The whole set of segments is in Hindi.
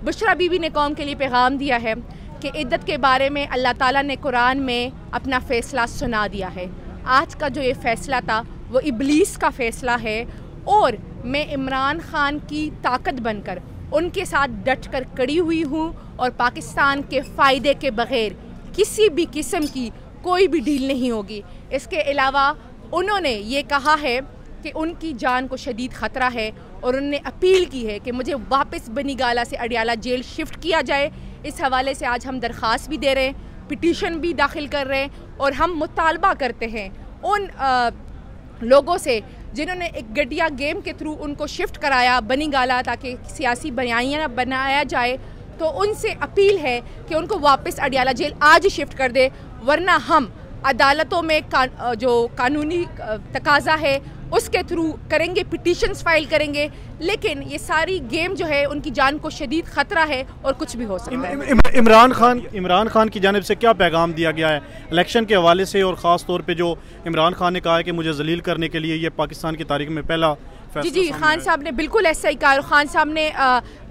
बुशरा बीबी ने कौम के लिए पैगाम दिया है कि इद्दत के बारे में अल्लाह ताला ने कुरान में अपना फ़ैसला सुना दिया है। आज का जो ये फ़ैसला था वो इब्लीस का फ़ैसला है और मैं इमरान ख़ान की ताकत बनकर उनके साथ डट कर खड़ी हुई हूँ और पाकिस्तान के फ़ायदे के बग़ैर किसी भी किस्म की कोई भी डील नहीं होगी। इसके अलावा उन्होंने ये कहा है कि उनकी जान को शदीद ख़तरा है और उन्होंने अपील की है कि मुझे वापस बनीगाला से अडियाला जेल शिफ्ट किया जाए। इस हवाले से आज हम दरख्वास्त भी दे रहे हैं, पिटीशन भी दाखिल कर रहे हैं और हम मुतालबा करते हैं उन लोगों से जिन्होंने एक घटिया गेम के थ्रू उनको शिफ्ट कराया बनीगाला ताकि सियासी बयानियाँ बनाया जाए, तो उनसे अपील है कि उनको वापस अडियाला जेल आज ही शिफ्ट कर दे, वरना हम अदालतों में जो कानूनी तकाजा है उसके थ्रू करेंगे, पिटीशंस फाइल करेंगे। लेकिन ये सारी गेम जो है उनकी जान को शदीद ख़तरा है और कुछ भी हो सकता है। इमरान खान की जानिब से क्या पैगाम दिया गया है इलेक्शन के हवाले से, और ख़ास तौर पे जो इमरान खान ने कहा है कि मुझे जलील करने के लिए ये पाकिस्तान की तारीख में पहला जी खान साहब ने बिल्कुल ऐसा ही कहा। खान साहब ने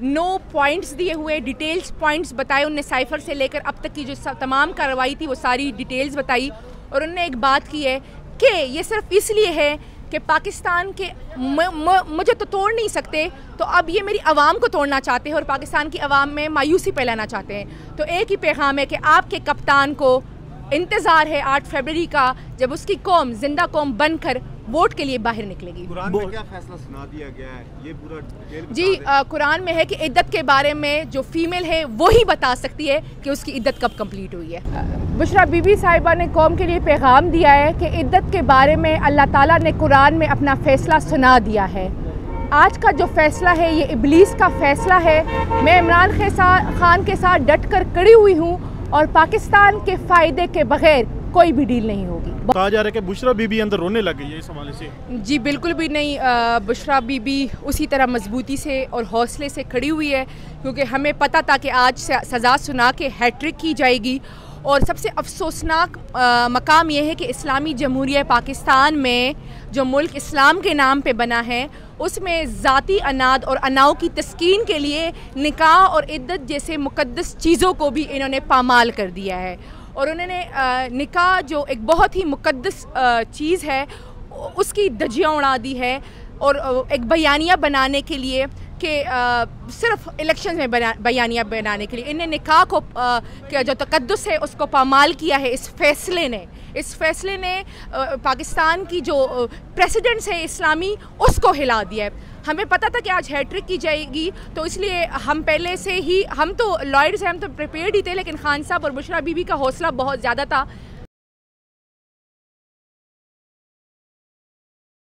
9 पॉइंट्स दिए हुए, डिटेल्स पॉइंट्स बताए उनने, साइफर से लेकर अब तक की जो तमाम कार्रवाई थी वो सारी डिटेल्स बताई। और उन्होंने एक बात की है कि ये सिर्फ इसलिए है कि पाकिस्तान के मुझे तो तोड़ नहीं सकते, तो अब ये मेरी आवाम को तोड़ना चाहते हैं और पाकिस्तान की आवाम में मायूसी फैलाना चाहते हैं। तो एक ही पैगाम है कि आपके कप्तान को इंतज़ार है 8 फरवरी का, जब उसकी कौम जिंदा कौम बनकर वोट के लिए बाहर निकलेगी। कुरान में क्या फैसला सुना दिया गया है, ये पूरा जी कुरान में है कि इद्दत के बारे में जो फीमेल है वही बता सकती है कि उसकी इद्दत कब कंप्लीट हुई है। बुशरा बीबी साहिबा ने कौम के लिए पैगाम दिया है कि इद्दत के बारे में अल्लाह ताला ने कुरान में अपना फ़ैसला सुना दिया है। आज का जो फ़ैसला है ये इब्लीस का फ़ैसला है। मैं इमरान खान के साथ डट कर खड़ी हुई हूँ और पाकिस्तान के फ़ायदे के बग़ैर कोई भी डील नहीं होगी। कहा जा रहा है कि बुशरा बीबी अंदर रोने लग गई है इस हवाले से। जी बिल्कुल भी नहीं, बुशरा बीबी उसी तरह मजबूती से और हौसले से खड़ी हुई है, क्योंकि हमें पता था कि आज सज़ा सुना के हैट्रिक की जाएगी। और सबसे अफसोसनाक मकाम यह है कि इस्लामी जमहूरिया पाकिस्तान में जो मुल्क इस्लाम के नाम पे बना है उसमें ज़ाती अनाद और अनाव की तस्कीन के लिए निकाह और इद्दत जैसे मुक़द्दस चीज़ों को भी इन्होंने पामाल कर दिया है। और उन्होंने निकाह जो एक बहुत ही मुक़द्दस चीज़ है उसकी धज्जियाँ उड़ा दी है और एक बयानिया बनाने के लिए कि सिर्फ इलेक्शन में बयानिया बनाने के लिए इन्हें निकाह को जो तक़द्दुस है उसको पामाल किया है। इस फैसले ने पाकिस्तान की जो प्रेसिडेंट्स है इस्लामी उसको हिला दिया है। हमें पता था कि आज हैट्रिक की जाएगी, तो इसलिए हम पहले से ही, हम तो लॉयर्स हैं, हम तो प्रिपेयर्ड ही थे, लेकिन खान साहब और बुशरा बीबी का हौसला बहुत ज़्यादा था।